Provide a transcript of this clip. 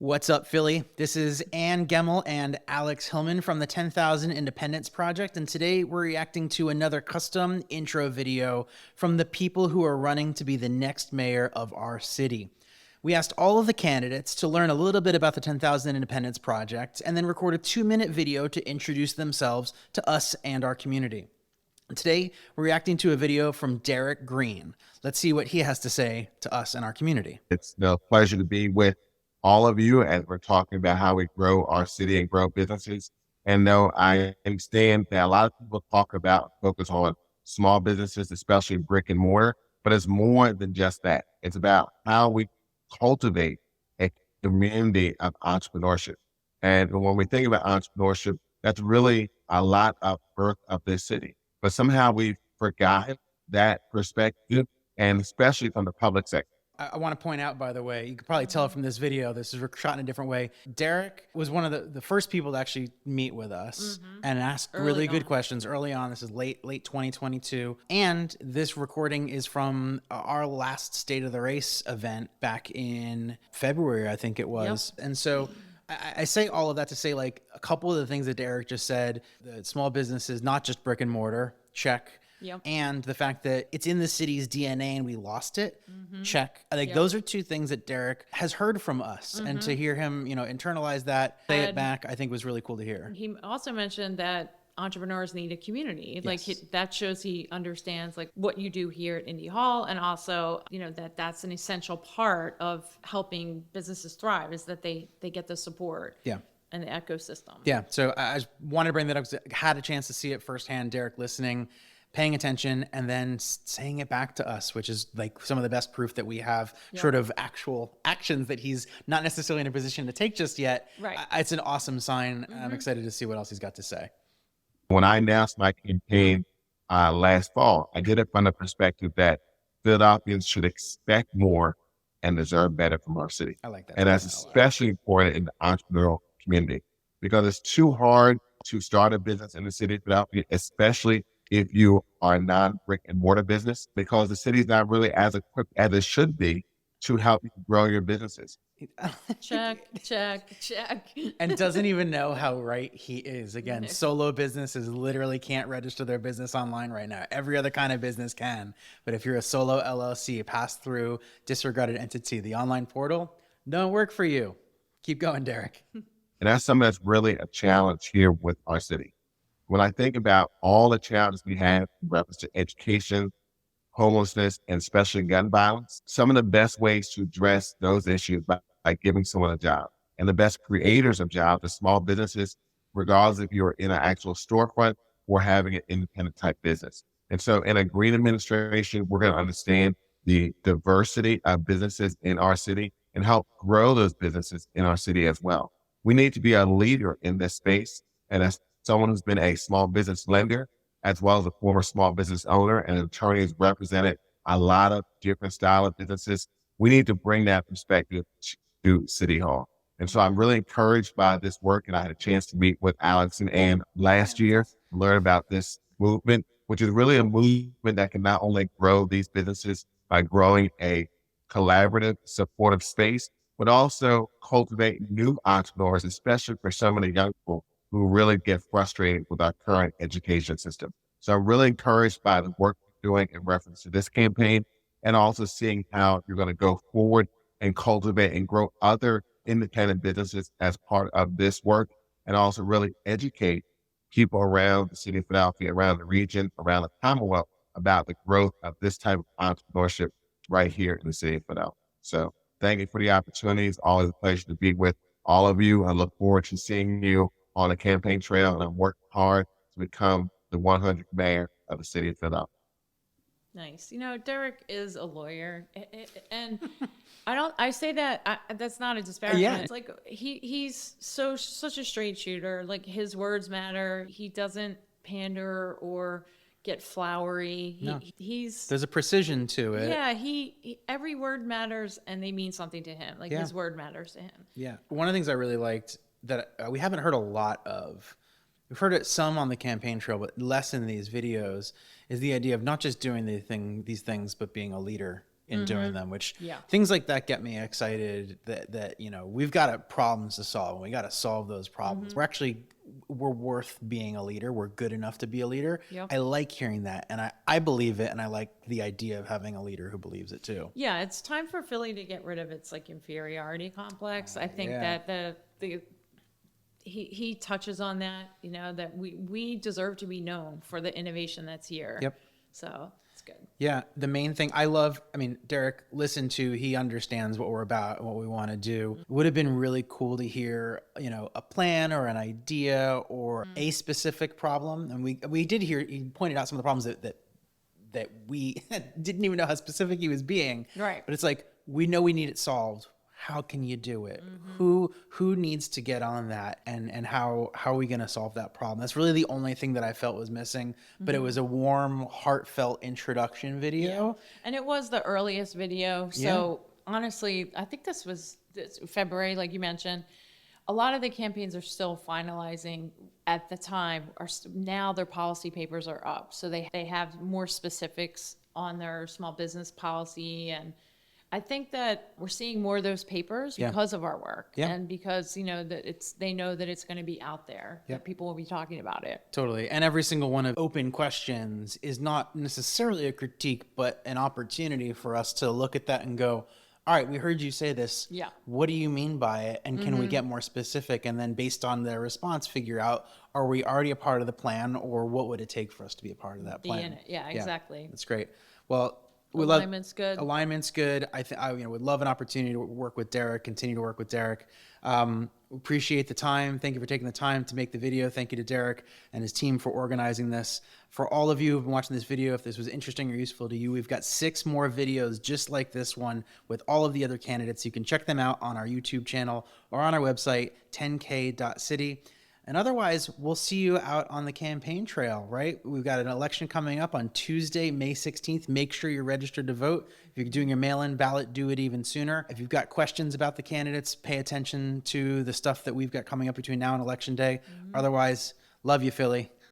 What's up, Philly? This is Ann Gemmel and Alex Hillman from the 10,000 Independence Project, and today we're reacting to another custom intro video from the people who are running to be the next mayor of our city. We asked all of the candidates to learn a little bit about the 10,000 Independence Project and then record a 2-minute video to introduce themselves to us and our community. And today, we're reacting to a video from Derek Green. Let's see what he has to say to us and our community. It's a pleasure to be with all of you as we're talking about how we grow our city and grow businesses. And though I understand that a lot of people focus on small businesses, especially brick and mortar, but it's more than just that. It's about how we cultivate a community of entrepreneurship. And when we think about entrepreneurship, that's really a lot of birth of this city. But somehow we've forgotten that perspective, and especially from the public sector. I want to point out, by the way, you can probably tell from this video, this is shot in a different way. Derek was one of the first people to actually meet with us and ask really good questions early on. This is late 2022. And this recording is from our last State of the Race event back in February, I think it was. Yep. And so I say all of that to say, like, a couple of the things that Derek just said, the small businesses, not just brick and mortar, check. Yep. And the fact that it's in the city's DNA and we lost it, check. I think those are two things that Derek has heard from us. And to hear him, internalize that, say it back, I think was really cool to hear. He also mentioned that entrepreneurs need a community. Yes. Like that shows he understands like what you do here at Indy Hall, and also, that's an essential part of helping businesses thrive is that they get the support. Yeah. And the ecosystem. Yeah. So I just wanted to bring that up because I had a chance to see it firsthand, Derek listening, paying attention, and then saying it back to us, which is like some of the best proof that we have short of actual actions that he's not necessarily in a position to take just yet. Right. It's an awesome sign. I'm excited to see what else he's got to say. When I announced my campaign last fall, I did it from the perspective that Philadelphians should expect more and deserve better from our city. I like that. And that's especially important in the entrepreneurial community because it's too hard to start a business in the city of Philadelphia, especially if you are a non-brick and mortar business, because the city is not really as equipped as it should be to help you grow your businesses. Check. And doesn't even know how right he is. Again, solo businesses literally can't register their business online right now. Every other kind of business can. But if you're a solo LLC, a pass-through, disregarded entity, the online portal don't work for you. Keep going, Derek. And that's something that's really a challenge here with our city. When I think about all the challenges we have in reference to education, homelessness, and especially gun violence, some of the best ways to address those issues by giving someone a job. And the best creators of jobs are small businesses, regardless if you're in an actual storefront or having an independent type business. And so in a green administration, we're going to understand the diversity of businesses in our city and help grow those businesses in our city as well. We need to be a leader in this space. And as someone who's been a small business lender, as well as a former small business owner and an attorney who's represented a lot of different style of businesses, we need to bring that perspective to City Hall. And so I'm really encouraged by this work. And I had a chance to meet with Alex and Ann last year, learn about this movement, which is really a movement that can not only grow these businesses by growing a collaborative, supportive space, but also cultivate new entrepreneurs, especially for some of the young people who really get frustrated with our current education system. So I'm really encouraged by the work we're doing in reference to this campaign, and also seeing how you're going to go forward and cultivate and grow other independent businesses as part of this work, and also really educate people around the city of Philadelphia, around the region, around the Commonwealth about the growth of this type of entrepreneurship right here in the city of Philadelphia. So thank you for the opportunity. It's always a pleasure to be with all of you. I look forward to seeing you on the campaign trail, and I'm working hard to become the 100th mayor of the city of Philadelphia. Nice. Derek is a lawyer, and I say that that's not a disparagement. Yeah. It's like he's such a straight shooter. Like his words matter. He doesn't pander or get flowery. No. There's a precision to it. Yeah, he every word matters, and they mean something to him. Like his word matters to him. Yeah. One of the things I really liked that we haven't heard a lot of, we've heard it some on the campaign trail, but less in these videos, is the idea of not just doing these things, but being a leader in doing them, which Yeah. things like that get me excited that, you know, we've got problems to solve and we got to solve those problems. We're worth being a leader. We're good enough to be a leader. Yep. I like hearing that. And I believe it. And I like the idea of having a leader who believes it too. Yeah, it's time for Philly to get rid of its like inferiority complex. I think yeah. that he touches on that, you know, that we deserve to be known for the innovation that's here. Yep. So it's good. Yeah, the main thing I mean, Derek listened to, he understands what we're about and what we want to do. It would have been really cool to hear, you know, a plan or an idea or a specific problem. And we did hear, he pointed out some of the problems that we didn't even know how specific he was being. Right. But it's like, we know we need it solved. How can you do it? Who needs to get on that, and how are we going to solve that problem? That's really the only thing that I felt was missing, but it was a warm, heartfelt introduction video. And it was the earliest video. So honestly, I think this February, like you mentioned. A lot of the campaigns are still finalizing at the time. Now their policy papers are up. So they have more specifics on their small business policy, and I think that we're seeing more of those papers because of our work and because, you know, that they know that it's going to be out there, that people will be talking about it. Totally. And every single one of open questions is not necessarily a critique, but an opportunity for us to look at that and go, all right, we heard you say this. Yeah. What do you mean by it? And can we get more specific? And then based on their response, figure out, are we already a part of the plan, or what would it take for us to be a part of that plan? Be in it. Yeah, exactly. That's great. Well, Alignment's good. Alignment's good. I would love an opportunity to work with Derek, continue to work with Derek. Appreciate the time. Thank you for taking the time to make the video. Thank you to Derek and his team for organizing this. For all of you who've been watching this video, if this was interesting or useful to you, we've got 6 more videos just like this one with all of the other candidates. You can check them out on our YouTube channel or on our website, 10k.city. And otherwise, we'll see you out on the campaign trail, right? We've got an election coming up on Tuesday, May 16th. Make sure you're registered to vote. If you're doing your mail-in ballot, do it even sooner. If you've got questions about the candidates, pay attention to the stuff that we've got coming up between now and Election Day. Otherwise, love you, Philly.